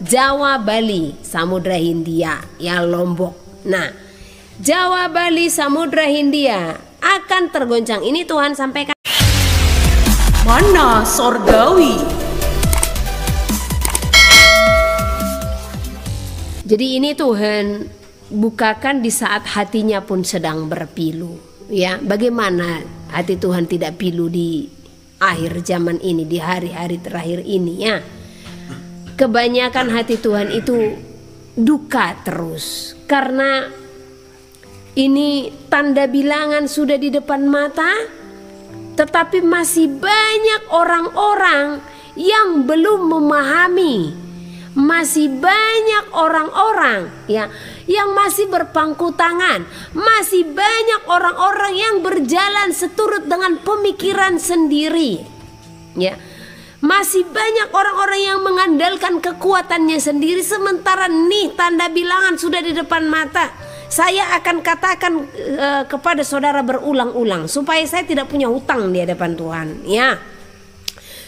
Jawa, Bali, Samudra Hindia, ya Lombok. Nah, Jawa, Bali, Samudra Hindia akan tergoncang. Ini Tuhan sampaikan. Mana Sorgawi. Jadi ini Tuhan bukakan di saat hatinya pun sedang berpilu. Ya, bagaimana hati Tuhan tidak pilu di akhir zaman ini, di hari-hari terakhir ini ya. Kebanyakan hati Tuhan itu duka terus karena ini tanda bilangan sudah di depan mata, tetapi masih banyak orang-orang yang belum memahami. Masih banyak orang-orang ya yang masih berpangku tangan, masih banyak orang-orang yang berjalan seturut dengan pemikiran sendiri. Ya. Masih banyak orang-orang yang mengandalkan kekuatannya sendiri, sementara nih tanda bilangan sudah di depan mata. Saya akan katakan kepada saudara berulang-ulang supaya saya tidak punya hutang di hadapan Tuhan, ya.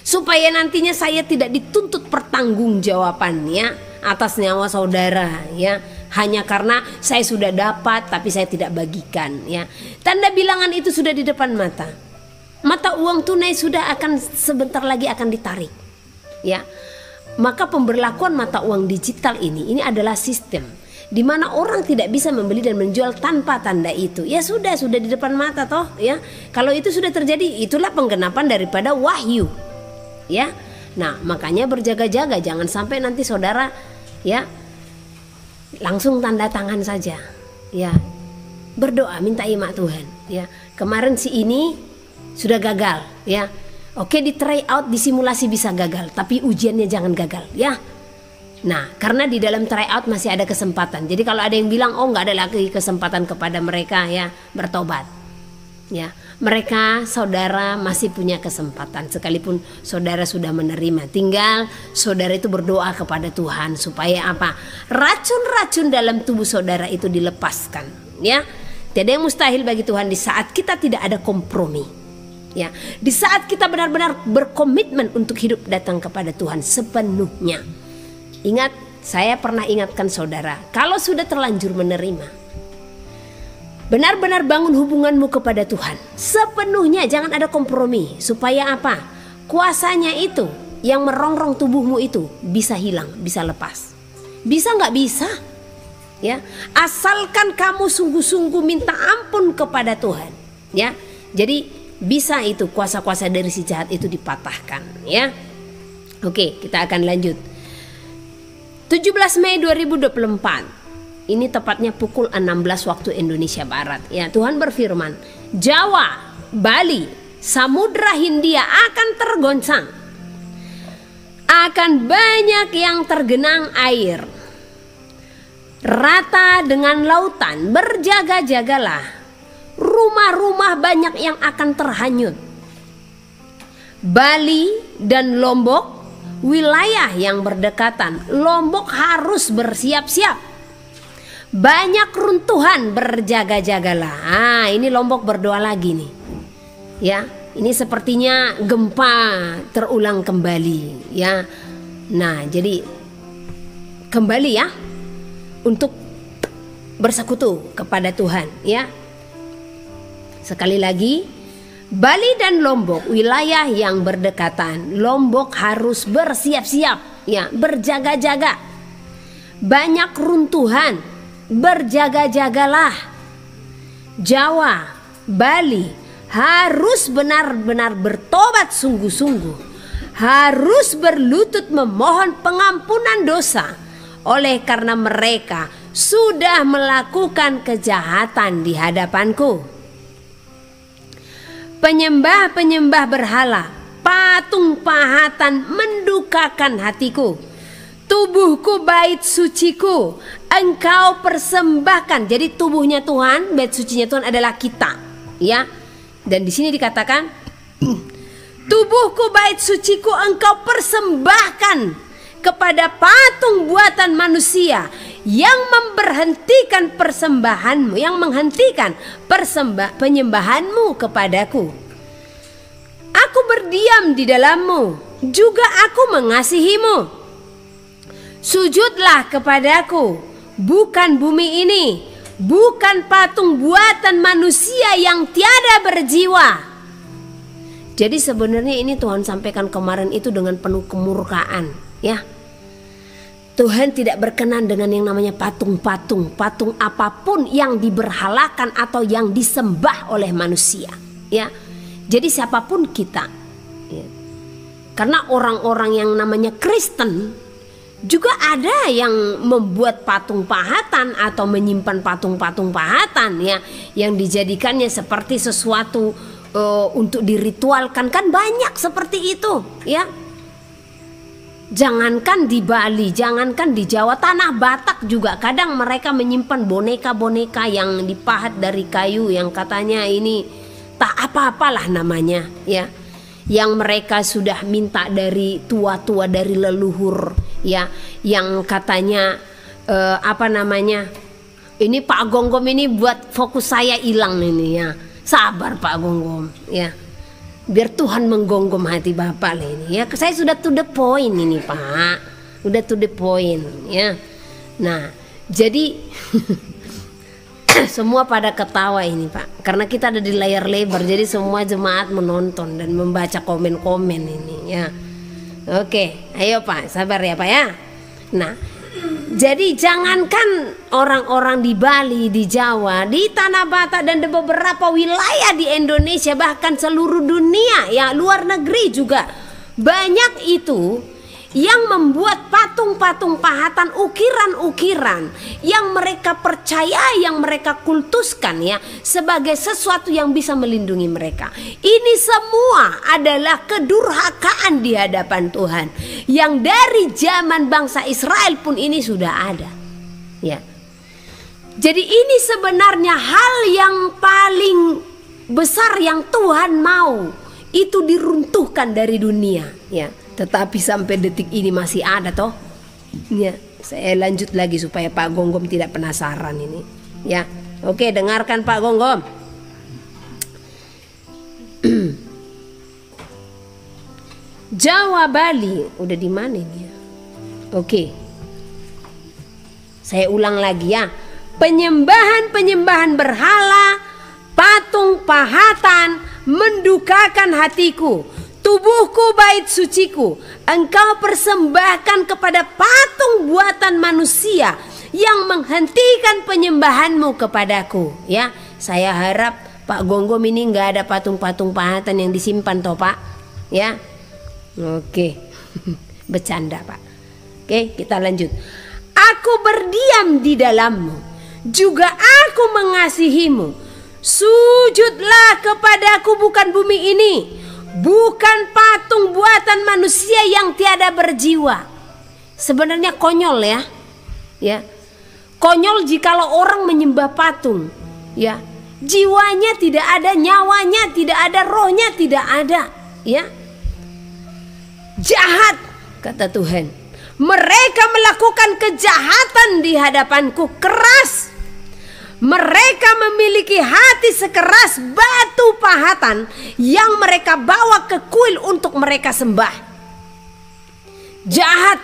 Supaya nantinya saya tidak dituntut pertanggungjawabannya atas nyawa saudara, ya. Hanya karena saya sudah dapat tapi saya tidak bagikan, ya. Tanda bilangan itu sudah di depan mata. Mata uang tunai sudah akan sebentar lagi akan ditarik, ya. Maka pemberlakuan mata uang digital ini adalah sistem di mana orang tidak bisa membeli dan menjual tanpa tanda itu. Ya sudah di depan mata toh, ya. Kalau itu sudah terjadi, itulah penggenapan daripada wahyu. Ya, nah makanya berjaga-jaga, jangan sampai nanti saudara ya langsung tanda tangan saja, ya berdoa minta imak Tuhan, ya kemarin si ini sudah gagal, ya oke di try out di simulasi bisa gagal, tapi ujiannya jangan gagal, ya. Nah karena di dalam try out masih ada kesempatan, jadi kalau ada yang bilang oh nggak ada lagi kesempatan kepada mereka ya bertobat, ya. Mereka saudara masih punya kesempatan sekalipun saudara sudah menerima. Tinggal saudara itu berdoa kepada Tuhan supaya apa? Racun-racun dalam tubuh saudara itu dilepaskan, ya. Tidak yang mustahil bagi Tuhan di saat kita tidak ada kompromi. Ya, di saat kita benar-benar berkomitmen untuk hidup datang kepada Tuhan sepenuhnya. Ingat, saya pernah ingatkan saudara, kalau sudah terlanjur menerima, benar-benar bangun hubunganmu kepada Tuhan sepenuhnya, jangan ada kompromi. Supaya apa? Kuasanya itu yang merongrong tubuhmu itu bisa hilang, bisa lepas. Bisa nggak bisa? Ya, asalkan kamu sungguh-sungguh minta ampun kepada Tuhan, ya. Jadi bisa itu kuasa-kuasa dari si jahat itu dipatahkan, ya. Oke, kita akan lanjut. 17 Mei 2024. Ini tepatnya pukul 16 waktu Indonesia Barat. Ya, Tuhan berfirman, Jawa, Bali, Samudra Hindia akan tergoncang. Akan banyak yang tergenang air. Rata dengan lautan, berjaga-jagalah. Rumah-rumah banyak yang akan terhanyut. Bali dan Lombok, wilayah yang berdekatan. Lombok harus bersiap-siap. Banyak runtuhan, berjaga-jagalah. Ah, ini Lombok berdoa lagi nih. Ya, ini sepertinya gempa terulang kembali, ya. Nah, jadi kembali ya untuk bersekutu kepada Tuhan, ya. Sekali lagi, Bali dan Lombok wilayah yang berdekatan. Lombok harus bersiap-siap, ya, berjaga-jaga. Banyak runtuhan, berjaga-jagalah. Jawa, Bali harus benar-benar bertobat sungguh-sungguh, harus berlutut memohon pengampunan dosa oleh karena mereka sudah melakukan kejahatan di hadapanku. Penyembah-penyembah berhala, patung pahatan mendukakan hatiku. Tubuhku bait suciku engkau persembahkan. Jadi tubuhnya Tuhan, bait sucinya Tuhan adalah kita, ya. Dan di sini dikatakan tubuhku bait suciku engkau persembahkan kepada patung buatan manusia yang memberhentikan persembahanmu, yang menghentikan penyembahanmu kepadaku. Aku berdiam di dalammu, juga aku mengasihimu. Sujudlah kepadaku, bukan bumi ini, bukan patung buatan manusia yang tiada berjiwa. Jadi sebenarnya ini Tuhan sampaikan kemarin itu dengan penuh kemurkaan, ya. Tuhan tidak berkenan dengan yang namanya patung-patung, patung apapun yang diberhalakan atau yang disembah oleh manusia, ya. Jadi siapapun kita, ya. Karena orang-orang yang namanya Kristen juga ada yang membuat patung pahatan atau menyimpan patung-patung pahatan, ya, yang dijadikannya seperti sesuatu untuk diritualkan, kan banyak seperti itu, ya. Jangankan di Bali, jangankan di Jawa, tanah Batak juga kadang mereka menyimpan boneka-boneka yang dipahat dari kayu yang katanya ini tak apa-apalah namanya, ya, yang mereka sudah minta dari tua-tua, dari leluhur, ya, yang katanya apa namanya, ini Pak Gonggom ini buat fokus saya hilang ini, ya. Sabar Pak Gonggom, ya. Biar Tuhan menggonggom hati Bapak lah ini, ya. Saya sudah to the point ini Pak, udah to the point, ya. Nah jadi semua pada ketawa ini Pak, karena kita ada di layar lebar, jadi semua jemaat menonton dan membaca komen-komen ini, ya. Oke, ayo Pak, sabar ya Pak, ya. Nah, jadi jangankan orang-orang di Bali, di Jawa, di Tanah Batak dan di beberapa wilayah di Indonesia, bahkan seluruh dunia, ya, luar negeri juga banyak itu yang membuat patung-patung pahatan, ukiran-ukiran yang mereka percaya, yang mereka kultuskan, ya, sebagai sesuatu yang bisa melindungi mereka. Ini semua adalah kedurhakaan di hadapan Tuhan yang dari zaman bangsa Israel pun ini sudah ada, ya. Jadi ini sebenarnya hal yang paling besar yang Tuhan mau itu diruntuhkan dari dunia, ya. Tetapi sampai detik ini masih ada toh, ya. Saya lanjut lagi supaya Pak Gonggom tidak penasaran ini, ya. Oke, dengarkan Pak Gonggom. Jawa, Bali, udah di mana ini ya? Oke, saya ulang lagi, ya. Penyembahan berhala, patung pahatan mendukakan hatiku. Tubuhku bait suciku, engkau persembahkan kepada patung buatan manusia yang menghentikan penyembahanmu kepadaku, ya. Saya harap Pak Gonggom ini nggak ada patung-patung pahatan yang disimpan toh Pak, ya. Oke. Bercanda Pak. Oke, kita lanjut. Aku berdiam di dalammu, juga aku mengasihimu. Sujudlah kepadaku, bukan bumi ini, bukan patung buatan manusia yang tiada berjiwa. Sebenarnya konyol, ya. Ya. Konyol jikalau orang menyembah patung, ya. Jiwanya tidak ada, nyawanya tidak ada, rohnya tidak ada, ya. Jahat, kata Tuhan. Mereka melakukan kejahatan di hadapanku, keras. Mereka memiliki hati sekeras batu pahatan yang mereka bawa ke kuil untuk mereka sembah. Jahat.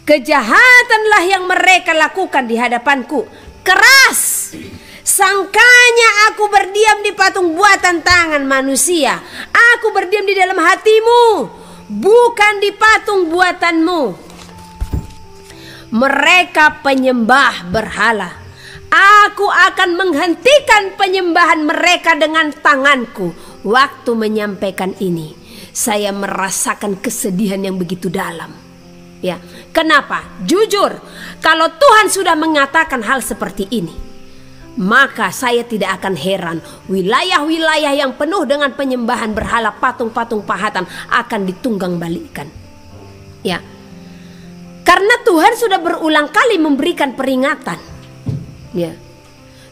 Kejahatanlah yang mereka lakukan di hadapanku, keras. Sangkanya aku berdiam di patung buatan tangan manusia. Aku berdiam di dalam hatimu, bukan di patung buatanmu. Mereka penyembah berhala. Aku akan menghentikan penyembahan mereka dengan tanganku. Waktu menyampaikan ini, saya merasakan kesedihan yang begitu dalam. Ya, kenapa? Jujur, kalau Tuhan sudah mengatakan hal seperti ini, maka saya tidak akan heran wilayah-wilayah yang penuh dengan penyembahan berhala, patung-patung pahatan akan ditunggang balikan. Ya, karena Tuhan sudah berulang kali memberikan peringatan. Ya,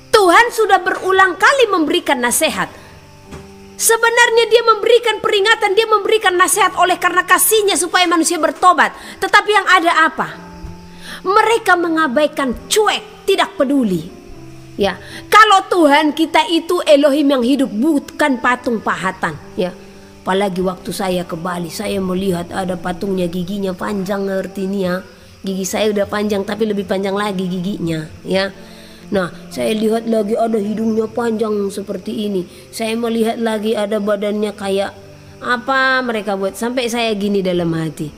Tuhan sudah berulang kali memberikan nasihat. Sebenarnya dia memberikan peringatan, dia memberikan nasihat oleh karena kasihnya supaya manusia bertobat. Tetapi yang ada apa? Mereka mengabaikan, cuek, tidak peduli. Ya, kalau Tuhan kita itu Elohim yang hidup, bukan patung pahatan. Ya, apalagi waktu saya ke Bali, saya melihat ada patungnya, giginya panjang, artinya Gigi saya udah panjang tapi lebih panjang lagi giginya, ya. Nah, saya lihat lagi ada hidungnya panjang seperti ini. Saya melihat lagi ada badannya kayak apa mereka buat, sampai saya gini dalam hati.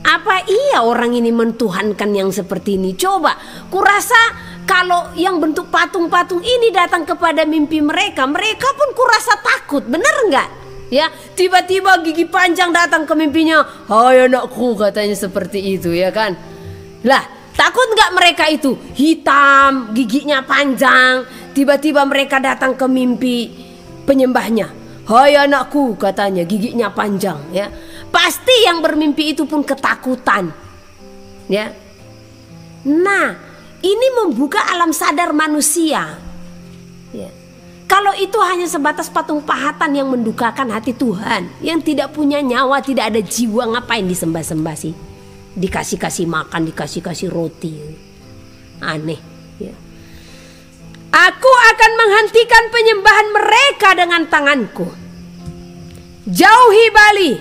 Apa iya orang ini mentuhankan yang seperti ini? Coba, kurasa kalau yang bentuk patung-patung ini datang kepada mimpi mereka, mereka pun kurasa takut, bener nggak? Ya, tiba-tiba gigi panjang datang ke mimpinya. Hai anakku, katanya seperti itu, ya kan? Lah, takut nggak mereka itu? Hitam, giginya panjang. Tiba-tiba mereka datang ke mimpi penyembahnya. Hai anakku, katanya, giginya panjang, ya. Pasti yang bermimpi itu pun ketakutan, ya. Nah, ini membuka alam sadar manusia, ya. Kalau itu hanya sebatas patung pahatan yang mendukakan hati Tuhan, yang tidak punya nyawa, tidak ada jiwa, ngapain disembah-sembah sih? Dikasih-kasih makan, dikasih-kasih roti, aneh, ya. Aku akan menghentikan penyembahan mereka dengan tanganku. Jauhi Bali.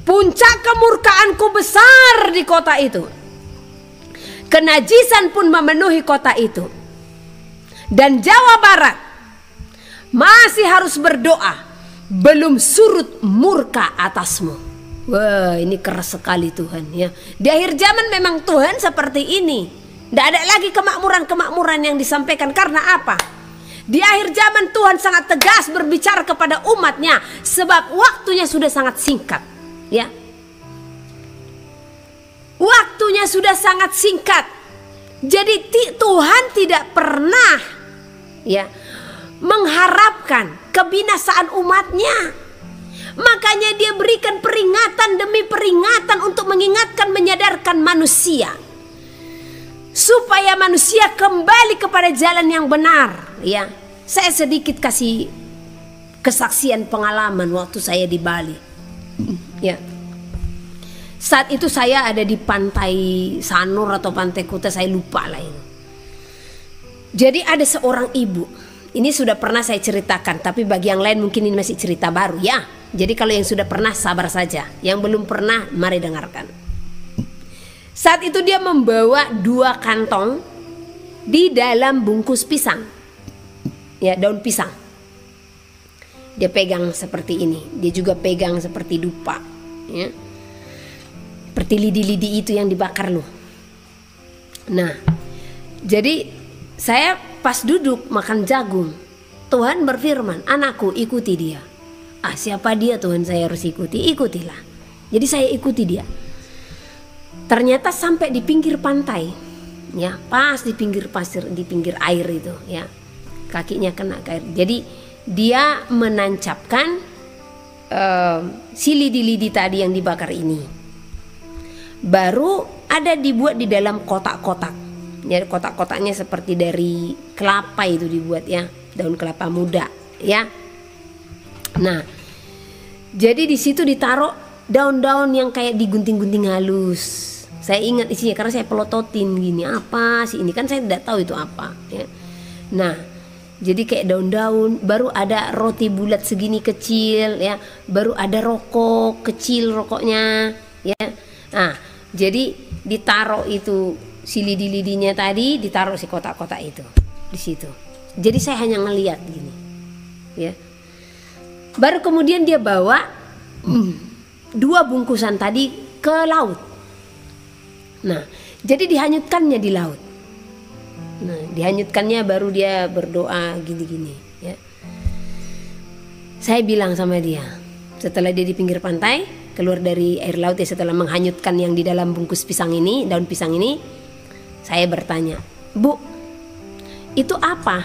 Puncak kemurkaanku besar di kota itu. Kenajisan pun memenuhi kota itu. Dan Jawa Barat masih harus berdoa, belum surut murka atasmu. Wah, ini keras sekali Tuhan, ya. Di akhir zaman memang Tuhan seperti ini. Tidak ada lagi kemakmuran-kemakmuran yang disampaikan. Karena apa? Di akhir zaman Tuhan sangat tegas berbicara kepada umatnya, sebab waktunya sudah sangat singkat, ya. Waktunya sudah sangat singkat. Jadi Tuhan tidak pernah, ya, mengharapkan kebinasaan umatnya. Makanya dia berikan peringatan demi peringatan untuk mengingatkan, menyadarkan manusia, supaya manusia kembali kepada jalan yang benar, ya. Saya sedikit kasih kesaksian pengalaman waktu saya di Bali, ya. Saat itu saya ada di pantai Sanur atau pantai Kuta, saya lupa lah itu. Jadi ada seorang ibu, ini sudah pernah saya ceritakan, tapi bagi yang lain mungkin ini masih cerita baru, ya. Jadi kalau yang sudah pernah sabar saja, yang belum pernah mari dengarkan. Saat itu dia membawa 2 kantong di dalam bungkus pisang, ya, daun pisang. Dia pegang seperti ini, dia juga pegang seperti dupa, ya, seperti lidi-lidi itu yang dibakar loh. Nah, jadi saya pas duduk makan jagung, Tuhan berfirman, anakku ikuti dia. Ah, siapa dia Tuhan saya harus ikuti? Ikutilah. Jadi saya ikuti dia. Ternyata sampai di pinggir pantai, ya, pas di pinggir pasir, di pinggir air itu, ya, kakinya kena ke air. Jadi dia menancapkan si lidi-lidi tadi yang dibakar ini. Baru ada dibuat di dalam kotak-kotak. Ya, kotak-kotaknya seperti dari kelapa itu dibuat, ya, daun kelapa muda, ya. Nah, jadi di situ ditaruh daun-daun yang kayak digunting-gunting halus. Saya ingat isinya karena saya pelototin gini, apa sih ini, kan saya tidak tahu itu apa, ya. Nah, jadi kayak daun-daun, baru ada roti bulat segini kecil, ya, baru ada rokok kecil rokoknya, ya. Nah, jadi ditaruh itu si lidi-lidinya tadi, ditaruh si kotak-kotak itu di situ. Jadi saya hanya ngeliat gini, ya. Baru kemudian dia bawa 2 bungkusan tadi ke laut. Nah, jadi dihanyutkannya di laut. Nah, dihanyutkannya baru dia berdoa gini-gini, ya. Saya bilang sama dia, setelah dia di pinggir pantai, keluar dari air laut, ya, setelah menghanyutkan yang di dalam bungkus pisang ini, daun pisang ini, saya bertanya, Bu, itu apa?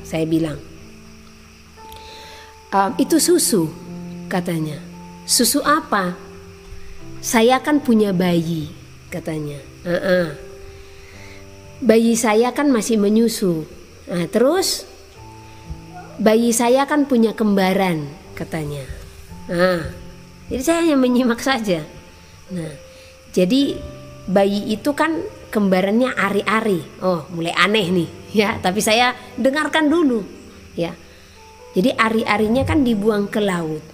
Saya bilang, itu susu, katanya. Susu apa? Saya kan punya bayi, katanya. Bayi saya kan masih menyusu. Nah, terus bayi saya kan punya kembaran, katanya. Nah, jadi saya hanya menyimak saja. Nah, jadi bayi itu kan kembarannya ari-ari. Oh, mulai aneh nih, ya. Tapi saya dengarkan dulu, ya. Jadi ari-arinya kan dibuang ke laut,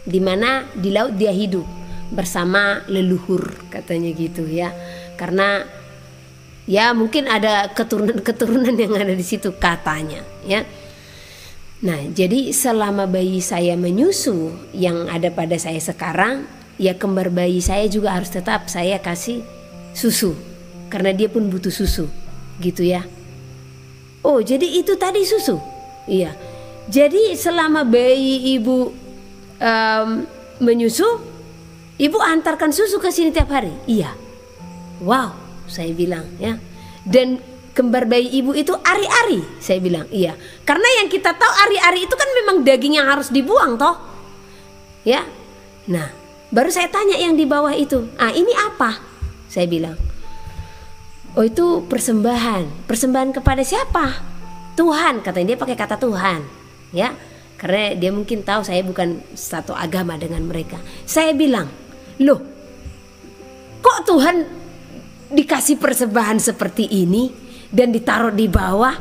dimana di laut dia hidup. bersama leluhur katanya gitu ya. Karena ya mungkin ada keturunan-keturunan yang ada di situ katanya ya. Nah, jadi selama bayi saya menyusu yang ada pada saya sekarang, ya kembar bayi saya juga harus tetap saya kasih susu karena dia pun butuh susu gitu ya. Oh, jadi itu tadi susu. Iya. Jadi selama bayi ibu menyusu, ibu antarkan susu ke sini tiap hari. Iya. Wow, saya bilang ya. Dan kembar bayi ibu itu ari-ari, saya bilang. Iya. Karena yang kita tahu ari-ari itu kan memang daging yang harus dibuang toh. Ya. Nah, baru saya tanya yang di bawah itu. Ah, ini apa? Saya bilang. Oh, itu persembahan. Persembahan kepada siapa? Tuhan, katanya. Dia pakai kata Tuhan. Ya. Karena dia mungkin tahu saya bukan satu agama dengan mereka. Saya bilang, "Loh, kok Tuhan dikasih persembahan seperti ini dan ditaruh di bawah?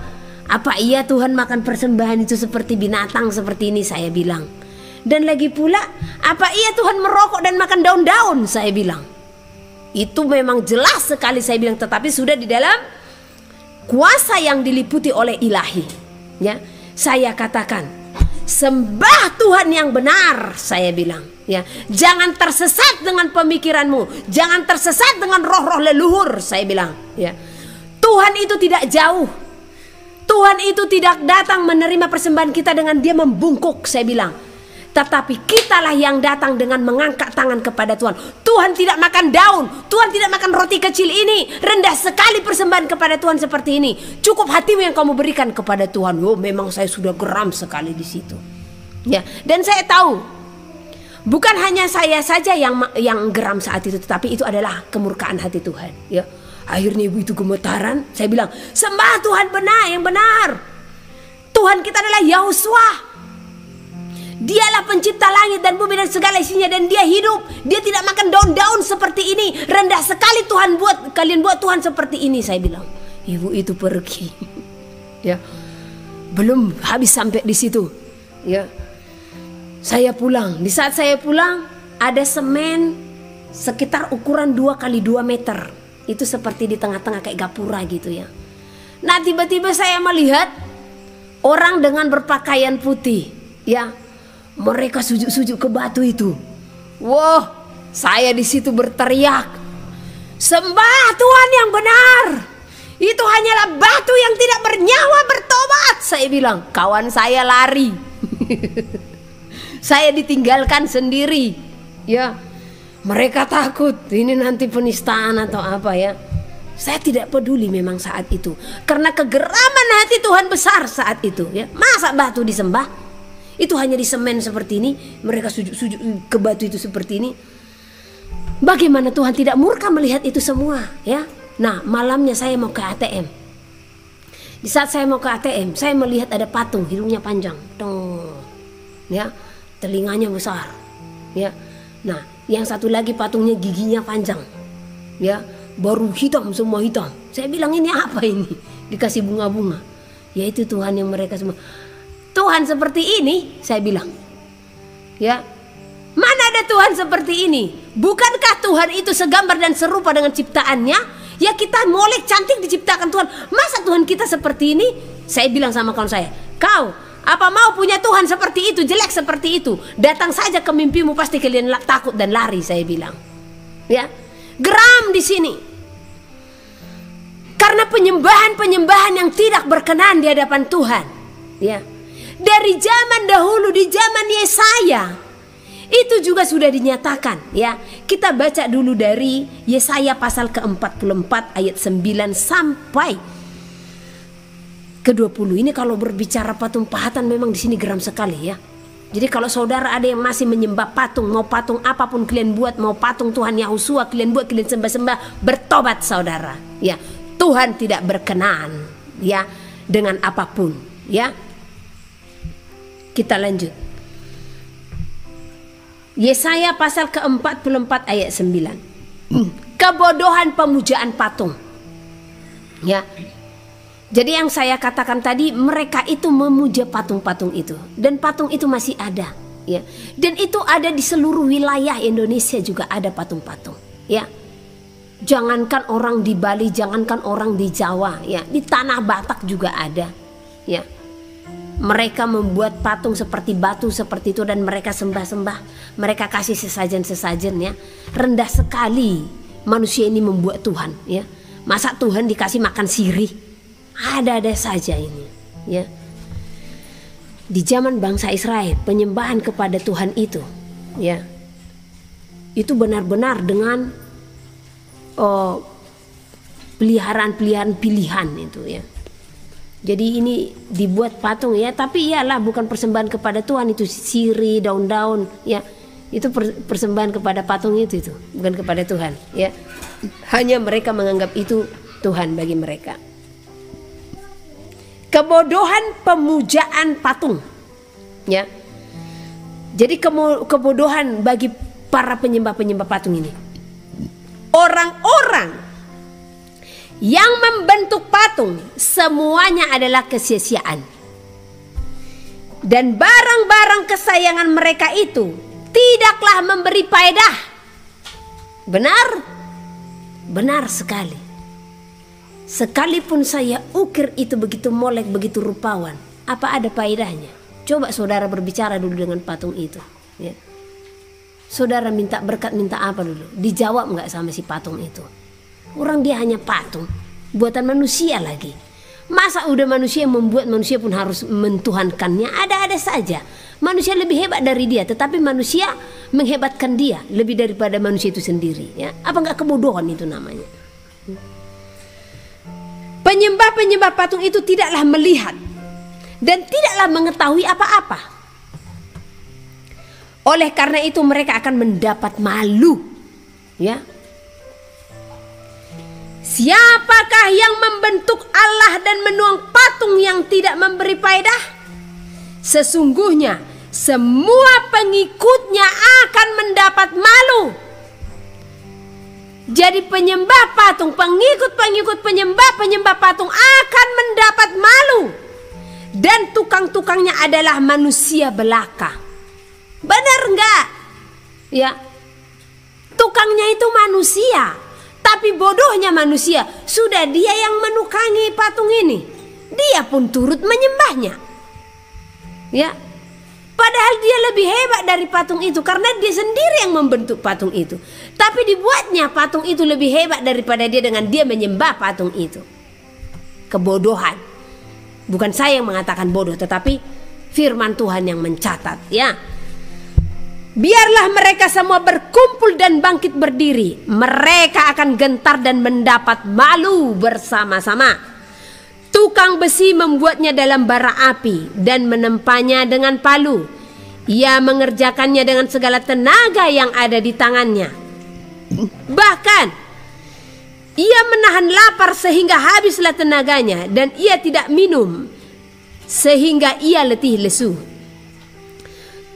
Apa iya Tuhan makan persembahan itu seperti binatang seperti ini?" Saya bilang. Dan lagi pula, apa iya Tuhan merokok dan makan daun-daun? Saya bilang. Itu memang jelas sekali saya bilang, tetapi sudah di dalam kuasa yang diliputi oleh ilahi. Ya, saya katakan, sembah Tuhan yang benar, saya bilang. Ya, jangan tersesat dengan pemikiranmu, jangan tersesat dengan roh-roh leluhur, saya bilang. Ya, Tuhan itu tidak jauh. Tuhan itu tidak datang menerima persembahan kita dengan dia membungkuk, saya bilang. Tetapi kitalah yang datang dengan mengangkat tangan kepada Tuhan. Tuhan tidak makan daun, Tuhan tidak makan roti kecil ini. Rendah sekali persembahan kepada Tuhan seperti ini. Cukup hatimu yang kamu berikan kepada Tuhan. Oh, memang saya sudah geram sekali di situ. Ya, dan saya tahu bukan hanya saya saja yang geram saat itu, tetapi itu adalah kemurkaan hati Tuhan. Ya, akhirnya ibu itu gemetaran. Saya bilang, sembah Tuhan benar, yang benar. Tuhan kita adalah Yahuswa. Dialah pencipta langit dan bumi dan segala isinya, dan dia hidup. Dia tidak makan daun-daun seperti ini. Rendah sekali Tuhan buat kalian buat Tuhan seperti ini, saya bilang. Ibu itu pergi. Ya, belum habis sampai di situ. Ya, saya pulang. Di saat saya pulang, ada semen sekitar ukuran 2 kali 2 meter. Itu seperti di tengah-tengah kayak gapura gitu ya. Nah, tiba-tiba saya melihat orang dengan berpakaian putih. Ya, mereka sujud-sujud ke batu itu. Wah, saya di situ berteriak, sembah Tuhan yang benar. Itu hanyalah batu yang tidak bernyawa bertobat. Saya bilang, kawan saya lari. Saya ditinggalkan sendiri. Ya, mereka takut ini nanti penistaan atau apa ya. Saya tidak peduli memang saat itu, karena kegeraman hati Tuhan besar saat itu. Ya, masa batu disembah? Itu hanya di semen seperti ini. Mereka sujud-sujud ke batu itu seperti ini. Bagaimana Tuhan tidak murka melihat itu semua ya. Nah, malamnya saya mau ke ATM. Di saat saya mau ke ATM, saya melihat ada patung, hidungnya panjang, ya, telinganya besar, ya. Nah, yang satu lagi patungnya giginya panjang, ya, baru hitam, semua hitam. Saya bilang, ini apa ini? Dikasih bunga-bunga. Ya, itu Tuhan yang mereka semua. Tuhan seperti ini, saya bilang. Ya. Mana ada Tuhan seperti ini? Bukankah Tuhan itu segambar dan serupa dengan ciptaannya? Ya, kita molek cantik diciptakan Tuhan. Masa Tuhan kita seperti ini? Saya bilang sama kawan saya, kau apa mau punya Tuhan seperti itu, jelek seperti itu? Datang saja ke mimpimu, pasti kalian takut dan lari, saya bilang. Ya. Geram di sini. Karena penyembahan-penyembahan yang tidak berkenan di hadapan Tuhan. Ya. Dari zaman dahulu, di zaman Yesaya, itu juga sudah dinyatakan ya. Kita baca dulu dari Yesaya pasal ke-44 ayat 9 sampai ke-20. Ini kalau berbicara patung pahatan memang di sini geram sekali ya. Jadi kalau saudara ada yang masih menyembah patung, mau patung apapun kalian buat, mau patung Tuhan Yahusua kalian buat, kalian sembah-sembah, bertobat saudara. Ya, Tuhan tidak berkenan ya dengan apapun ya. Kita lanjut. Yesaya pasal ke-44 ayat 9. Kebodohan pemujaan patung. Ya. Jadi yang saya katakan tadi, mereka itu memuja patung-patung itu, dan patung itu masih ada. ya. Dan itu ada di seluruh wilayah Indonesia juga ada patung-patung, ya. Jangankan orang di Bali, jangankan orang di Jawa, ya, di tanah Batak juga ada, ya. Mereka membuat patung seperti batu seperti itu dan mereka sembah-sembah, mereka kasih sesajen-sesajen, ya. Rendah sekali manusia ini membuat Tuhan, ya. Masa Tuhan dikasih makan sirih? Ada-ada saja ini, ya. Di zaman bangsa Israel, penyembahan kepada Tuhan itu, ya, itu benar-benar dengan peliharaan-peliharaan pilihan itu, ya. Jadi ini dibuat patung, ya, tapi iyalah bukan persembahan kepada Tuhan, itu sirih, daun-daun, ya. Itu persembahan kepada patung itu bukan kepada Tuhan, ya. Hanya mereka menganggap itu Tuhan bagi mereka. Kebodohan pemujaan patung, ya. Jadi kebodohan bagi para penyembah-penyembah patung ini. Orang-orang yang membentuk patung semuanya adalah kesia-siaan. Dan barang-barang kesayangan mereka itu tidaklah memberi faedah. Benar? Benar sekali. Sekalipun saya ukir itu begitu molek, begitu rupawan, apa ada faedahnya? Coba saudara berbicara dulu dengan patung itu, ya. Saudara minta berkat, minta apa dulu? Dijawab nggak sama si patung itu? Orang dia hanya patung, buatan manusia lagi. Masa udah manusia yang membuat, manusia pun harus mentuhankannya? Ada-ada saja. Manusia lebih hebat dari dia, tetapi manusia menghebatkan dia lebih daripada manusia itu sendiri, ya. Apa nggak kebodohan itu namanya? Penyembah-penyembah patung itu tidaklah melihat dan tidaklah mengetahui apa-apa. Oleh karena itu mereka akan mendapat malu, ya. Siapakah yang membentuk Allah dan menuang patung yang tidak memberi faedah? Sesungguhnya semua pengikutnya akan mendapat malu. Jadi penyembah patung, pengikut-pengikut penyembah patung akan mendapat malu. Dan tukang-tukangnya adalah manusia belaka. Benar enggak? Ya. Tukangnya itu manusia. Tapi bodohnya manusia, sudah dia yang menukangi patung ini, dia pun turut menyembahnya, ya. Padahal dia lebih hebat dari patung itu karena dia sendiri yang membentuk patung itu. Tapi dibuatnya patung itu lebih hebat daripada dia dengan dia menyembah patung itu. Kebodohan. Bukan saya yang mengatakan bodoh, tetapi firman Tuhan yang mencatat, ya. Biarlah mereka semua berkumpul dan bangkit berdiri. Mereka akan gentar dan mendapat malu bersama-sama. Tukang besi membuatnya dalam bara api dan menempanya dengan palu. Ia mengerjakannya dengan segala tenaga yang ada di tangannya. Bahkan ia menahan lapar sehingga habislah tenaganya, dan ia tidak minum sehingga ia letih lesu.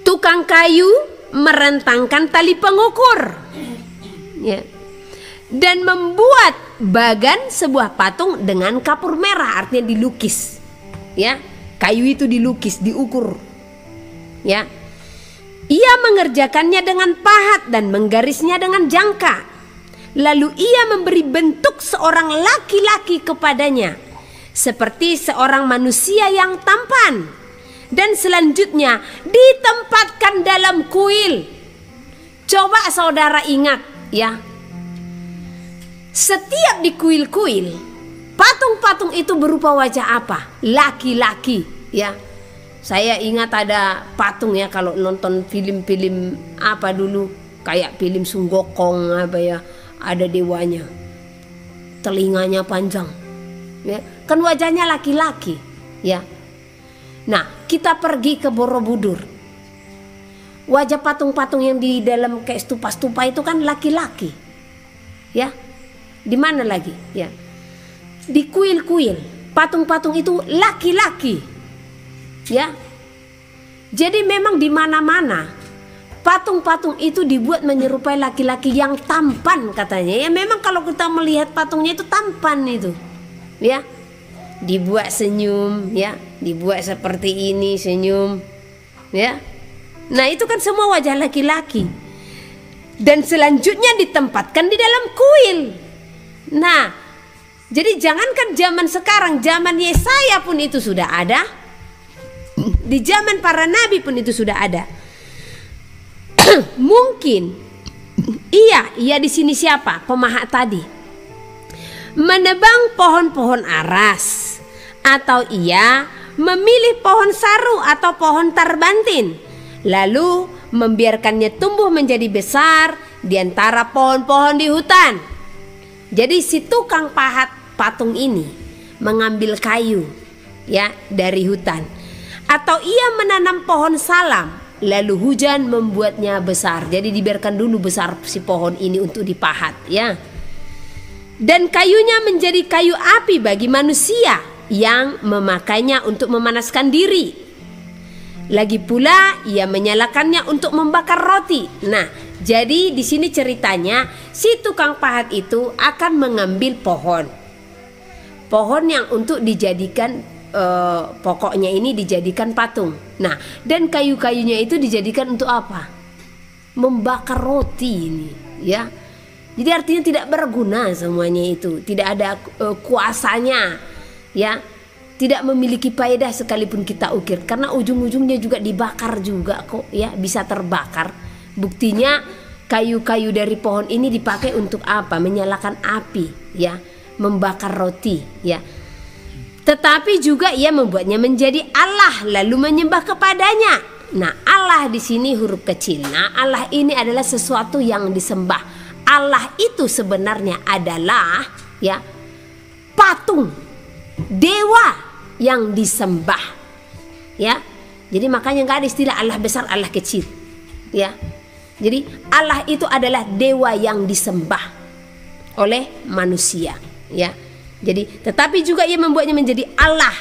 Tukang kayu merentangkan tali pengukur, ya, dan membuat bagan sebuah patung dengan kapur merah, artinya dilukis, ya. Kayu itu dilukis, diukur, ya. Ia mengerjakannya dengan pahat dan menggarisnya dengan jangka. Lalu ia memberi bentuk seorang laki-laki kepadanya, seperti seorang manusia yang tampan. Dan selanjutnya ditempatkan dalam kuil. Coba saudara ingat, ya. Setiap di kuil-kuil, patung-patung itu berupa wajah apa? Laki-laki, ya. Saya ingat ada patung, ya, kalau nonton film-film apa dulu, kayak film Sunggokong apa, ya, ada dewanya, telinganya panjang, ya. Kan wajahnya laki-laki, ya. Nah, kita pergi ke Borobudur. Wajah patung-patung yang di dalam kayak stupa-stupa itu kan laki-laki, ya. Di mana lagi, ya? Di kuil-kuil, patung-patung itu laki-laki, ya. Jadi memang di mana-mana patung-patung itu dibuat menyerupai laki-laki yang tampan katanya. Ya memang kalau kita melihat patungnya itu tampan itu, ya. Dibuat senyum, ya, dibuat seperti ini senyum, ya. Nah itu kan semua wajah laki-laki. Dan selanjutnya ditempatkan di dalam kuil. Nah, jadi jangankan zaman sekarang, zaman Yesaya pun itu sudah ada. Di zaman para nabi pun itu sudah ada. Mungkin ia di sini siapa? Pemahat tadi. Menebang pohon-pohon aras, atau ia memilih pohon saru atau pohon tarbantin, lalu membiarkannya tumbuh menjadi besar di antara pohon-pohon di hutan. Jadi si tukang pahat patung ini mengambil kayu ya dari hutan, atau ia menanam pohon salam lalu hujan membuatnya besar. Jadi dibiarkan dulu besar si pohon ini untuk dipahat ya. Dan kayunya menjadi kayu api bagi manusia yang memakainya untuk memanaskan diri. Lagi pula ia menyalakannya untuk membakar roti. Nah, jadi di sini ceritanya si tukang pahat itu akan mengambil pohon yang untuk dijadikan pokoknya ini dijadikan patung. Nah, dan kayu-kayunya itu dijadikan untuk apa? Membakar roti ini, ya. Jadi artinya tidak berguna semuanya itu, tidak ada kuasanya, ya. Tidak memiliki faedah sekalipun kita ukir, karena ujung-ujungnya juga dibakar juga kok, ya, bisa terbakar. Buktinya kayu-kayu dari pohon ini dipakai untuk apa? Menyalakan api, ya, membakar roti, ya. Tetapi juga ia membuatnya menjadi Allah lalu menyembah kepadanya. Nah, Allah di sini huruf kecil. Nah, Allah ini adalah sesuatu yang disembah. Allah itu sebenarnya adalah ya patung, dewa yang disembah. Ya. Jadi makanya nggak ada istilah Allah besar, Allah kecil. Ya. Jadi Allah itu adalah dewa yang disembah oleh manusia, ya. Jadi tetapi juga ia membuatnya menjadi Allah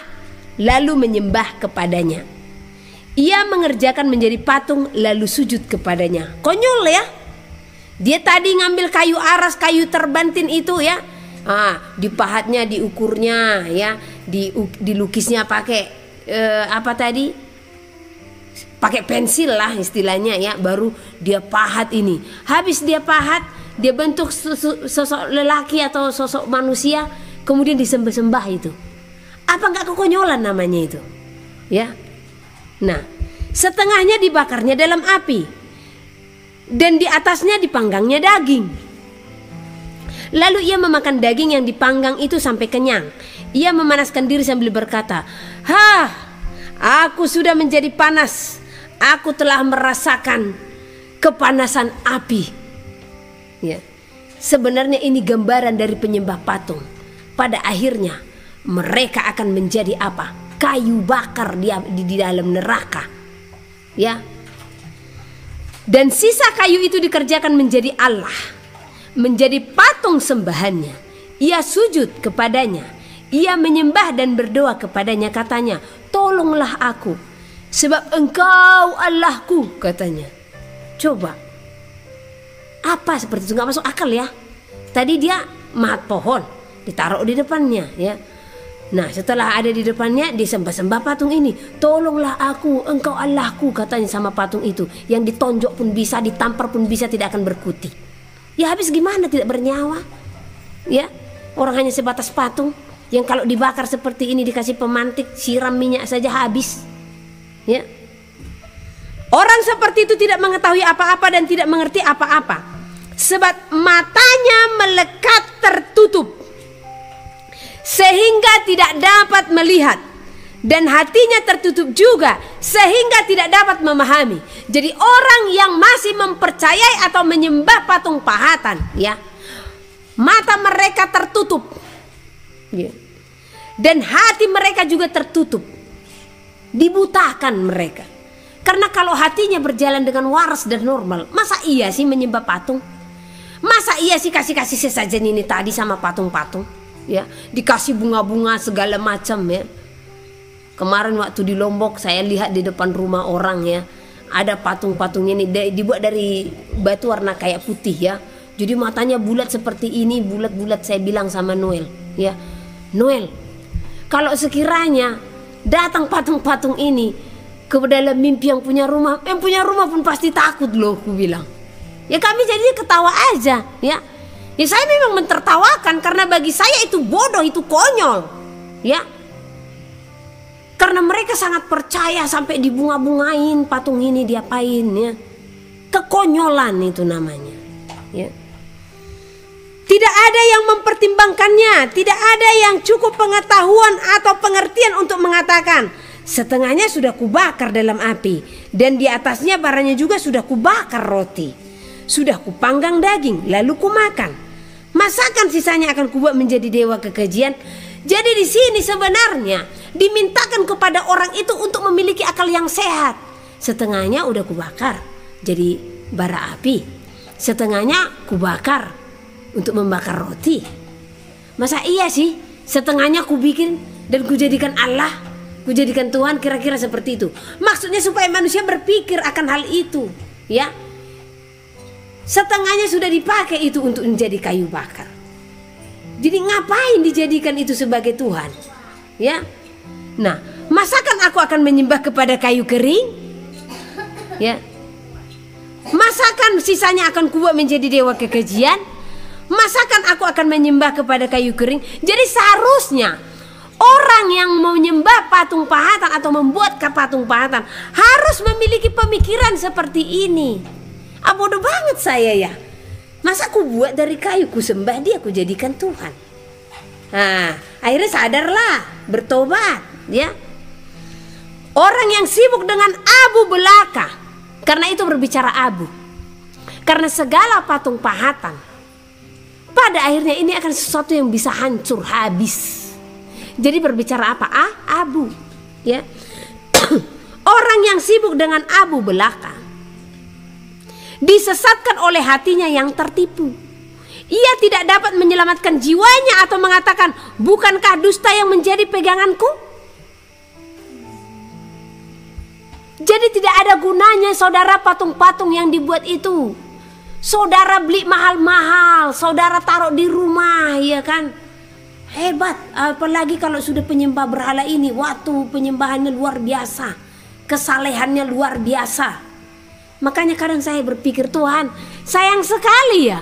lalu menyembah kepadanya. Ia mengerjakan menjadi patung lalu sujud kepadanya. Konyol ya. Dia tadi ngambil kayu aras, kayu terbantin itu ya. Dipahatnya, diukurnya ya, dilukisnya pakai apa tadi? Pakai pensil lah istilahnya ya, baru dia pahat ini. Habis dia pahat, dia bentuk sosok lelaki atau sosok manusia, kemudian disembah-sembah itu. Apa enggak kekonyolan namanya itu? Ya. Nah, setengahnya dibakarnya dalam api. Dan di atasnya dipanggangnya daging. Lalu ia memakan daging yang dipanggang itu sampai kenyang. Ia memanaskan diri sambil berkata, aku sudah menjadi panas. Aku telah merasakan kepanasan api. Ya. Sebenarnya ini gambaran dari penyembah patung. Pada akhirnya mereka akan menjadi apa? Kayu bakar di dalam neraka. Ya. Dan sisa kayu itu dikerjakan menjadi Allah, menjadi patung sembahannya. Ia sujud kepadanya, ia menyembah dan berdoa kepadanya, katanya, tolonglah aku, sebab engkau Allahku, katanya. Coba, apa seperti itu? Gak masuk akal ya. Tadi dia mahat pohon, ditaruh di depannya ya. Nah setelah ada di depannya, disembah-sembah patung ini. Tolonglah aku, engkau Allahku, katanya sama patung itu. Yang ditonjok pun bisa, ditampar pun bisa, tidak akan berkutik. Ya habis gimana, tidak bernyawa. Ya, orang hanya sebatas patung yang kalau dibakar seperti ini, dikasih pemantik, siram minyak saja habis. Ya. Orang seperti itu tidak mengetahui apa-apa dan tidak mengerti apa-apa. Sebab matanya melekat tertutup, sehingga tidak dapat melihat, dan hatinya tertutup juga sehingga tidak dapat memahami. Jadi orang yang masih mempercayai atau menyembah patung pahatan ya, mata mereka tertutup ya. Dan hati mereka juga tertutup, dibutakan mereka. Karena kalau hatinya berjalan dengan waras dan normal, masa iya sih menyembah patung? Masa iya sih kasih-kasih sesajen ini tadi sama patung-patung? Ya, dikasih bunga-bunga segala macam ya. Kemarin waktu di Lombok saya lihat di depan rumah orang ya, ada patung-patung ini dibuat dari batu warna kayak putih ya. Jadi matanya bulat seperti ini, bulat-bulat. Saya bilang sama Noel ya, Noel, kalau sekiranya datang patung-patung ini ke dalam mimpi yang punya rumah pun pasti takut loh, aku bilang. Ya kami jadinya ketawa aja, ya. Ya saya memang mentertawakan karena bagi saya itu bodoh, itu konyol, ya. Karena mereka sangat percaya sampai dibunga-bungain patung ini, diapain, ya. Kekonyolan itu namanya, ya. Tidak ada yang mempertimbangkannya, tidak ada yang cukup pengetahuan atau pengertian untuk mengatakan, setengahnya sudah kubakar dalam api, dan di atasnya baranya juga sudah kubakar roti. Sudah kupanggang daging, lalu kumakan. Masakan sisanya akan kubuat menjadi dewa kekejian. Jadi di sini sebenarnya dimintakan kepada orang itu untuk memiliki akal yang sehat. Setengahnya udah kubakar jadi bara api, setengahnya kubakar untuk membakar roti. Masa iya sih setengahnya ku bikin dan ku jadikan Allah, ku jadikan Tuhan, kira-kira seperti itu. Maksudnya supaya manusia berpikir akan hal itu, ya. Setengahnya sudah dipakai itu untuk menjadi kayu bakar. Jadi ngapain dijadikan itu sebagai Tuhan, ya? Nah, masakan aku akan menyembah kepada kayu kering, ya? Masakan sisanya akan kubuat menjadi dewa kekejian? Masakan aku akan menyembah kepada kayu kering? Jadi seharusnya orang yang menyembah patung pahatan atau membuat patung pahatan harus memiliki pemikiran seperti ini. Bodoh banget saya ya. Masa aku buat dari kayu, ku sembah dia, ku jadikan Tuhan. Nah, akhirnya sadarlah, bertobat, ya. Orang yang sibuk dengan abu belaka, karena itu berbicara abu. Karena segala patung pahatan pada akhirnya ini akan sesuatu yang bisa hancur habis. Jadi berbicara apa? Abu, ya. Orang yang sibuk dengan abu belaka disesatkan oleh hatinya yang tertipu. Ia tidak dapat menyelamatkan jiwanya atau mengatakan, bukankah dusta yang menjadi peganganku? Jadi tidak ada gunanya saudara patung-patung yang dibuat itu. Saudara beli mahal-mahal, saudara taruh di rumah, ya kan? Hebat, apalagi kalau sudah penyembah berhala ini, waktu penyembahannya luar biasa, kesalehannya luar biasa. Makanya kadang saya berpikir, Tuhan, sayang sekali ya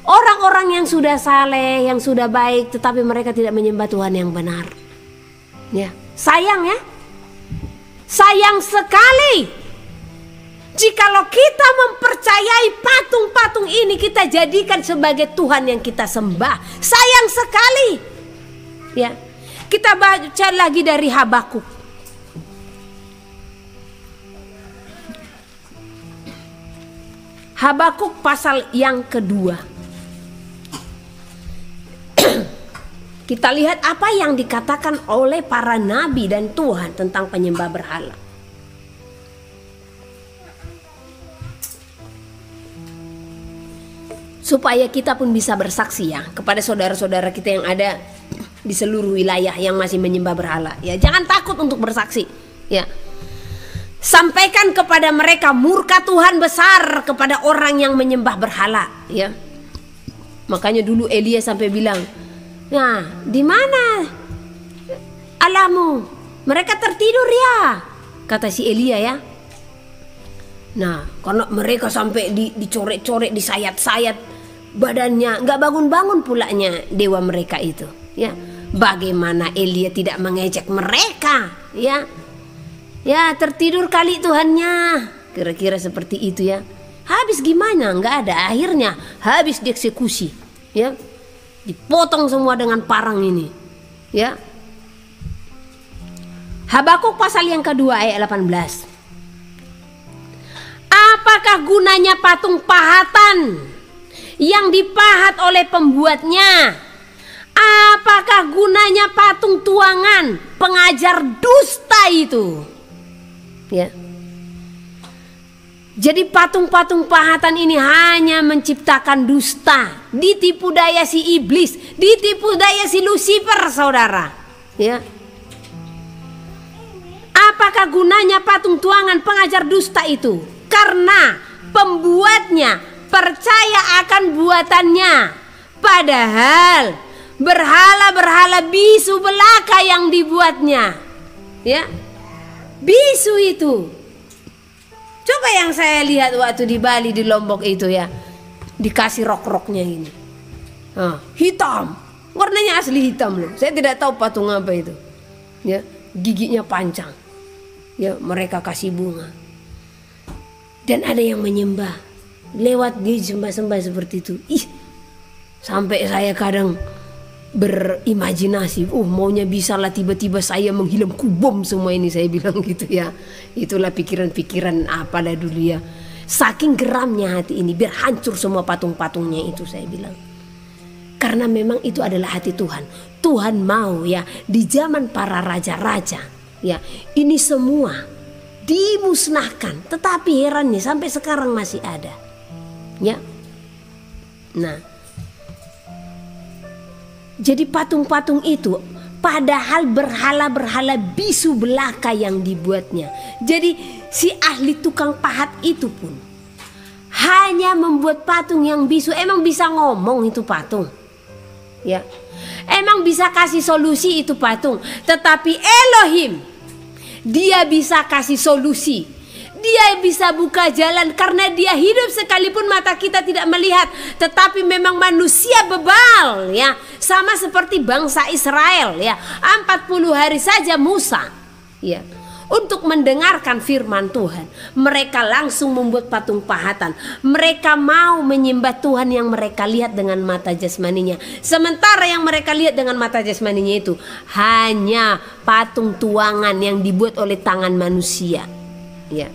orang-orang yang sudah saleh, yang sudah baik, tetapi mereka tidak menyembah Tuhan yang benar. Ya, sayang ya. Sayang sekali jikalau kita mempercayai patung-patung ini kita jadikan sebagai Tuhan yang kita sembah. Sayang sekali. Ya. Kita baca lagi dari Habakuk. Habakuk pasal yang kedua. Kita lihat apa yang dikatakan oleh para nabi dan Tuhan tentang penyembah berhala. Supaya kita pun bisa bersaksi ya kepada saudara-saudara kita yang ada di seluruh wilayah yang masih menyembah berhala. Ya, jangan takut untuk bersaksi. Ya. Sampaikan kepada mereka murka Tuhan besar kepada orang yang menyembah berhala, ya. Makanya dulu Elia sampai bilang, "Nah, di mana Allahmu? Mereka tertidur ya," kata si Elia ya. Nah, karena mereka sampai dicorek-corek, disayat-sayat badannya, nggak bangun-bangun pulanya dewa mereka itu, ya. Bagaimana Elia tidak mengejek mereka, ya? Ya, tertidur kali Tuhannya, kira-kira seperti itu ya. Habis gimana? Nggak ada, akhirnya habis dieksekusi, ya. Dipotong semua dengan parang ini, ya. Habakuk pasal yang kedua ayat 18. Apakah gunanya patung pahatan yang dipahat oleh pembuatnya? Apakah gunanya patung tuangan pengajar dusta itu? Ya. Jadi patung-patung pahatan ini hanya menciptakan dusta, ditipu daya si iblis, ditipu daya si Lucifer, saudara. Ya. Apakah gunanya patung tuangan pengajar dusta itu? Karena pembuatnya percaya akan buatannya, padahal berhala-berhala bisu belaka yang dibuatnya. Ya. Bisu itu. Coba yang saya lihat waktu di Bali, di Lombok itu ya, dikasih rok-roknya ini, hitam, warnanya asli hitam loh. Saya tidak tahu patung apa itu, ya, giginya panjang, ya, mereka kasih bunga, dan ada yang menyembah, lewat dia sembah-sembah seperti itu. Ih, sampai saya kadang berimajinasi, maunya bisa lah tiba-tiba saya menghilang kubom semua ini, saya bilang gitu ya. Itulah pikiran-pikiran apalah dulu ya. Saking geramnya hati ini, biar hancur semua patung-patungnya itu, saya bilang. Karena memang itu adalah hati Tuhan. Tuhan mau ya, di zaman para raja-raja ya, ini semua dimusnahkan. Tetapi herannya sampai sekarang masih ada. Ya. Nah, jadi patung-patung itu padahal berhala-berhala bisu belaka yang dibuatnya. Jadi si ahli tukang pahat itu pun hanya membuat patung yang bisu. Emang bisa ngomong itu patung? Ya. Emang bisa kasih solusi itu patung? Tetapi Elohim, dia bisa kasih solusi. Dia bisa buka jalan karena dia hidup sekalipun mata kita tidak melihat. Tetapi memang manusia bebal ya. Sama seperti bangsa Israel ya. 40 hari saja Musa ya, untuk mendengarkan firman Tuhan, mereka langsung membuat patung pahatan. Mereka mau menyembah Tuhan yang mereka lihat dengan mata jasmaninya. Sementara yang mereka lihat dengan mata jasmaninya itu hanya patung tuangan yang dibuat oleh tangan manusia ya.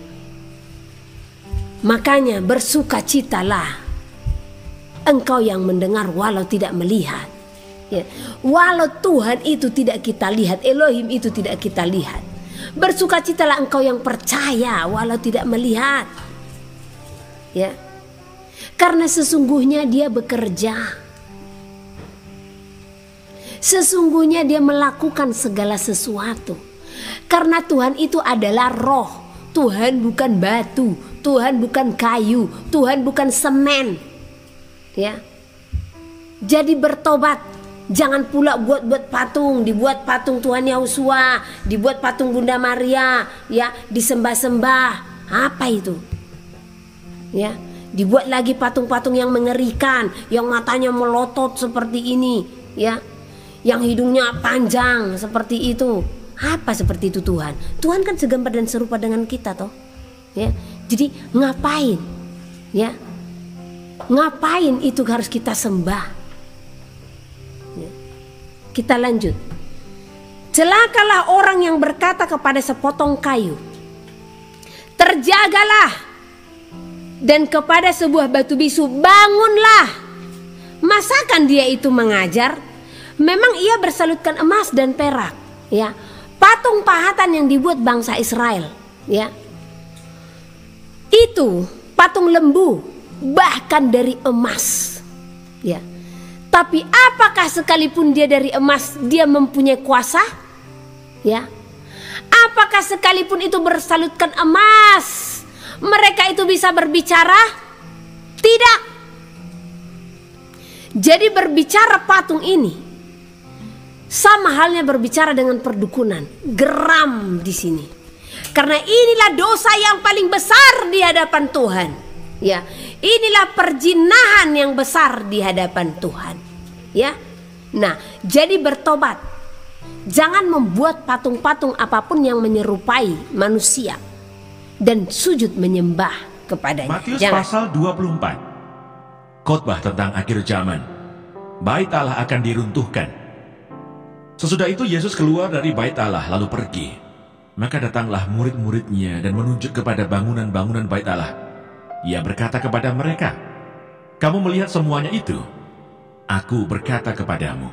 Makanya bersukacitalah engkau yang mendengar walau tidak melihat ya. Walau Tuhan itu tidak kita lihat, Elohim itu tidak kita lihat, bersukacitalah engkau yang percaya walau tidak melihat ya. Karena sesungguhnya dia bekerja, sesungguhnya dia melakukan segala sesuatu. Karena Tuhan itu adalah roh. Tuhan bukan batu, Tuhan bukan kayu, Tuhan bukan semen ya. Jadi bertobat. Jangan pula buat patung, dibuat patung Tuhan Yahusua, dibuat patung Bunda Maria ya, disembah-sembah. Apa itu ya? Dibuat lagi patung-patung yang mengerikan, yang matanya melotot seperti ini ya, yang hidungnya panjang seperti itu. Apa seperti itu Tuhan? Tuhan kan segambar dan serupa dengan kita toh ya. Jadi ngapain ya? Ngapain itu harus kita sembah ya. Kita lanjut. Celakalah orang yang berkata kepada sepotong kayu, terjagalah, dan kepada sebuah batu bisu, bangunlah. Masakan dia itu mengajar? Memang ia bersalutkan emas dan perak ya. Patung pahatan yang dibuat bangsa Israel ya, itu patung lembu bahkan dari emas ya. Tapi apakah sekalipun dia dari emas dia mempunyai kuasa ya? Apakah sekalipun itu bersalutkan emas mereka itu bisa berbicara? Tidak. Jadi berbicara patung ini sama halnya berbicara dengan perdukunan. Geram di sini. Karena inilah dosa yang paling besar di hadapan Tuhan. Ya, inilah perjinahan yang besar di hadapan Tuhan. Ya. Nah, jadi bertobat. Jangan membuat patung-patung apapun yang menyerupai manusia dan sujud menyembah kepadanya. Matius pasal 24. Khotbah tentang akhir zaman. Bait Allah akan diruntuhkan. Sesudah itu Yesus keluar dari bait Allah lalu pergi. Maka datanglah murid-muridnya dan menunjuk kepada bangunan-bangunan bait Allah. Ia berkata kepada mereka, "Kamu melihat semuanya itu? Aku berkata kepadamu,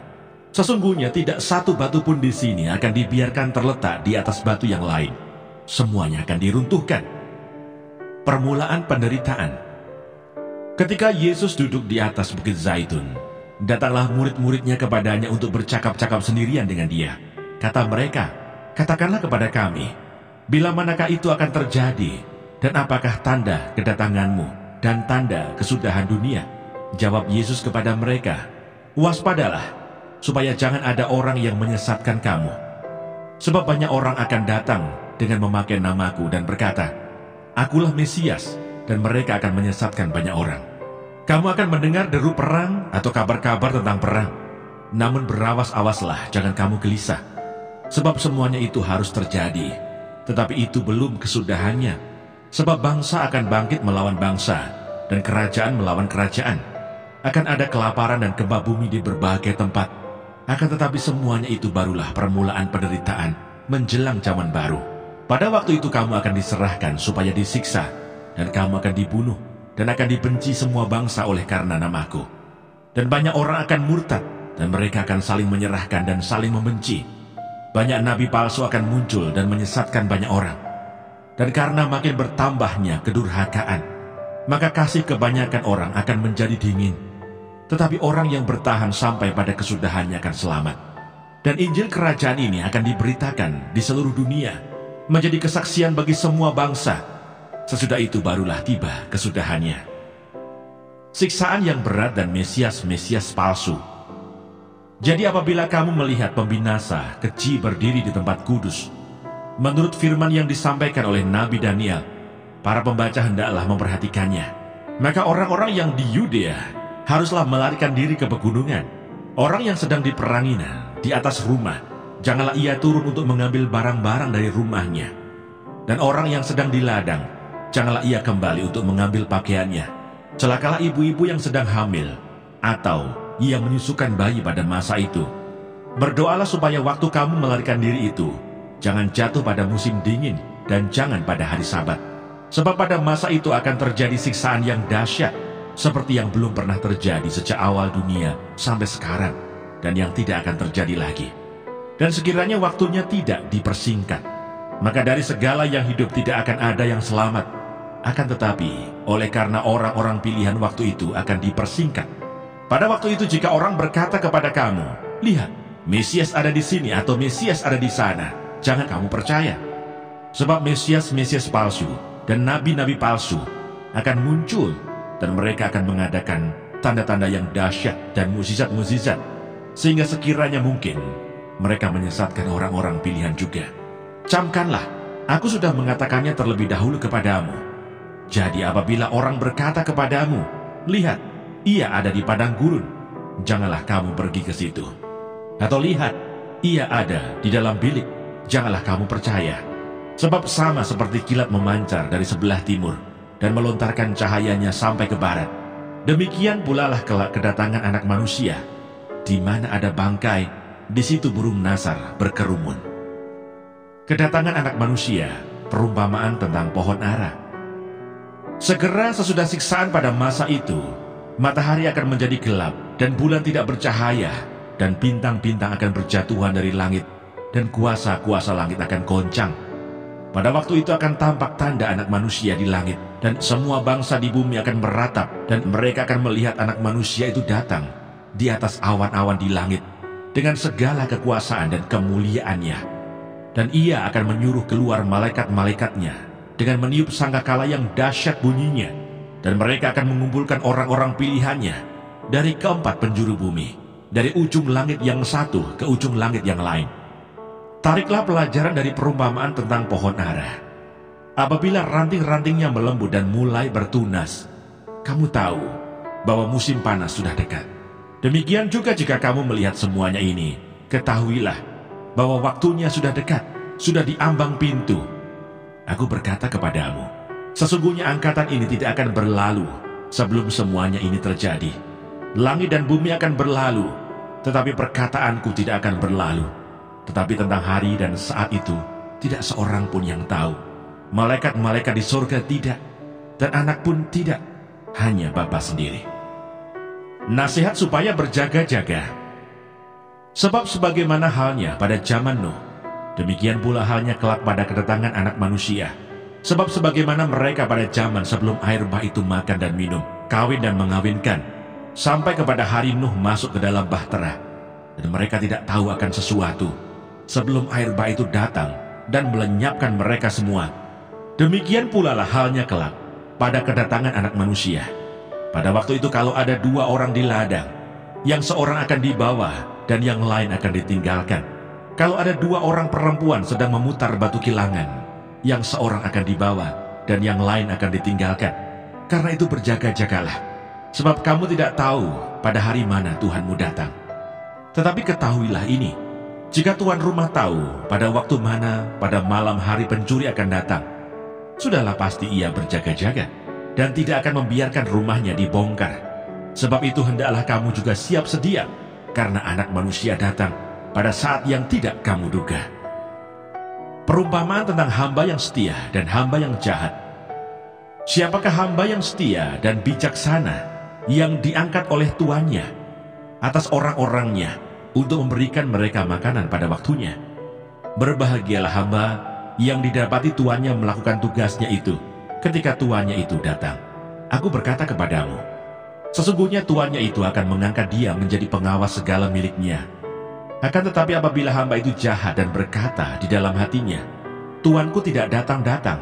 sesungguhnya tidak satu batu pun di sini akan dibiarkan terletak di atas batu yang lain. Semuanya akan diruntuhkan." Permulaan penderitaan. Ketika Yesus duduk di atas Bukit Zaitun, datanglah murid-muridnya kepadanya untuk bercakap-cakap sendirian dengan dia. Kata mereka, "Katakanlah kepada kami, bila manakah itu akan terjadi, dan apakah tanda kedatanganmu dan tanda kesudahan dunia?" Jawab Yesus kepada mereka, "Waspadalah, supaya jangan ada orang yang menyesatkan kamu. Sebab banyak orang akan datang dengan memakai namaku dan berkata, "Akulah Mesias," dan mereka akan menyesatkan banyak orang. Kamu akan mendengar deru perang atau kabar-kabar tentang perang. Namun berawas-awaslah, jangan kamu gelisah. Sebab semuanya itu harus terjadi. Tetapi itu belum kesudahannya. Sebab bangsa akan bangkit melawan bangsa, dan kerajaan melawan kerajaan. Akan ada kelaparan dan gempa bumi di berbagai tempat. Akan tetapi semuanya itu barulah permulaan penderitaan menjelang zaman baru. Pada waktu itu kamu akan diserahkan supaya disiksa, dan kamu akan dibunuh, dan akan dibenci semua bangsa oleh karena namaku. Dan banyak orang akan murtad, dan mereka akan saling menyerahkan dan saling membenci. Banyak nabi palsu akan muncul dan menyesatkan banyak orang. Dan karena makin bertambahnya kedurhakaan, maka kasih kebanyakan orang akan menjadi dingin. Tetapi orang yang bertahan sampai pada kesudahannya akan selamat. Dan Injil kerajaan ini akan diberitakan di seluruh dunia, menjadi kesaksian bagi semua bangsa. Sesudah itu barulah tiba kesudahannya. Siksaan yang berat dan Mesias-Mesias palsu. Jadi apabila kamu melihat pembinasa keji berdiri di tempat kudus, menurut firman yang disampaikan oleh Nabi Daniel, para pembaca hendaklah memperhatikannya. Maka orang-orang yang di Yudea haruslah melarikan diri ke pegunungan. Orang yang sedang diperanginya di atas rumah, janganlah ia turun untuk mengambil barang-barang dari rumahnya. Dan orang yang sedang di ladang, janganlah ia kembali untuk mengambil pakaiannya. Celakalah ibu-ibu yang sedang hamil, atau ia menyusukan bayi pada masa itu. Berdoalah supaya waktu kamu melarikan diri itu jangan jatuh pada musim dingin, dan jangan pada hari Sabat. Sebab pada masa itu akan terjadi siksaan yang dahsyat, seperti yang belum pernah terjadi sejak awal dunia sampai sekarang, dan yang tidak akan terjadi lagi. Dan sekiranya waktunya tidak dipersingkat, maka dari segala yang hidup tidak akan ada yang selamat. Akan tetapi, oleh karena orang-orang pilihan waktu itu akan dipersingkat. Pada waktu itu jika orang berkata kepada kamu, "Lihat, Mesias ada di sini," atau "Mesias ada di sana," jangan kamu percaya. Sebab Mesias-Mesias palsu dan nabi-nabi palsu akan muncul, dan mereka akan mengadakan tanda-tanda yang dahsyat dan mukjizat-mukjizat, sehingga sekiranya mungkin mereka menyesatkan orang-orang pilihan juga. Camkanlah, aku sudah mengatakannya terlebih dahulu kepadamu. Jadi apabila orang berkata kepadamu, "Lihat, ia ada di padang gurun," janganlah kamu pergi ke situ. Atau "Lihat, ia ada di dalam bilik," janganlah kamu percaya. Sebab sama seperti kilat memancar dari sebelah timur dan melontarkan cahayanya sampai ke barat, demikian pula lah kelak kedatangan Anak Manusia. Di mana ada bangkai, di situ burung nasar berkerumun. Kedatangan Anak Manusia, perumpamaan tentang pohon ara. Segera sesudah siksaan pada masa itu, matahari akan menjadi gelap, dan bulan tidak bercahaya, dan bintang-bintang akan berjatuhan dari langit, dan kuasa-kuasa langit akan goncang. Pada waktu itu akan tampak tanda Anak Manusia di langit, dan semua bangsa di bumi akan meratap, dan mereka akan melihat Anak Manusia itu datang di atas awan-awan di langit, dengan segala kekuasaan dan kemuliaannya. Dan ia akan menyuruh keluar malaikat-malaikatnya, dengan meniup sangkakala yang dahsyat bunyinya, dan mereka akan mengumpulkan orang-orang pilihannya dari keempat penjuru bumi, dari ujung langit yang satu ke ujung langit yang lain. Tariklah pelajaran dari perumpamaan tentang pohon ara. Apabila ranting-rantingnya melembut dan mulai bertunas, kamu tahu bahwa musim panas sudah dekat. Demikian juga jika kamu melihat semuanya ini, ketahuilah bahwa waktunya sudah dekat, sudah di ambang pintu. Aku berkata kepadamu, sesungguhnya angkatan ini tidak akan berlalu sebelum semuanya ini terjadi. Langit dan bumi akan berlalu, tetapi perkataanku tidak akan berlalu. Tetapi tentang hari dan saat itu, tidak seorang pun yang tahu. Malaikat-malaikat di surga tidak, dan anak pun tidak, hanya Bapa sendiri. Nasihat supaya berjaga-jaga. Sebab sebagaimana halnya pada zaman Nuh, demikian pula halnya kelak pada kedatangan Anak Manusia. Sebab sebagaimana mereka pada zaman sebelum air bah itu makan dan minum, kawin dan mengawinkan, sampai kepada hari Nuh masuk ke dalam bahtera, dan mereka tidak tahu akan sesuatu, sebelum air bah itu datang dan melenyapkan mereka semua. Demikian pula lah halnya kelak pada kedatangan Anak Manusia. Pada waktu itu kalau ada dua orang di ladang, yang seorang akan dibawa dan yang lain akan ditinggalkan. Kalau ada dua orang perempuan sedang memutar batu kilangan, yang seorang akan dibawa dan yang lain akan ditinggalkan. Karena itu berjaga-jagalah, sebab kamu tidak tahu pada hari mana Tuhanmu datang. Tetapi ketahuilah ini, jika tuan rumah tahu pada waktu mana pada malam hari pencuri akan datang, sudahlah pasti ia berjaga-jaga dan tidak akan membiarkan rumahnya dibongkar. Sebab itu hendaklah kamu juga siap sedia, karena Anak Manusia datang pada saat yang tidak kamu duga. Perumpamaan tentang hamba yang setia dan hamba yang jahat. Siapakah hamba yang setia dan bijaksana yang diangkat oleh tuannya atas orang-orangnya untuk memberikan mereka makanan pada waktunya? Berbahagialah hamba yang didapati tuannya melakukan tugasnya itu ketika tuannya itu datang. Aku berkata kepadamu, sesungguhnya tuannya itu akan mengangkat dia menjadi pengawas segala miliknya. Akan tetapi apabila hamba itu jahat dan berkata di dalam hatinya, Tuanku tidak datang-datang,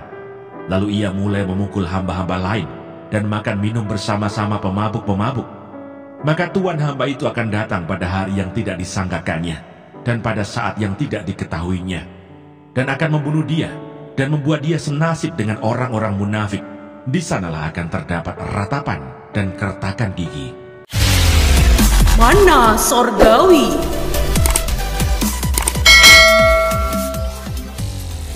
lalu ia mulai memukul hamba-hamba lain dan makan minum bersama-sama pemabuk-pemabuk, maka tuan hamba itu akan datang pada hari yang tidak disangkakannya dan pada saat yang tidak diketahuinya, dan akan membunuh dia dan membuat dia senasib dengan orang-orang munafik. Di sanalah akan terdapat ratapan dan kertakan gigi. Mana sorgawi.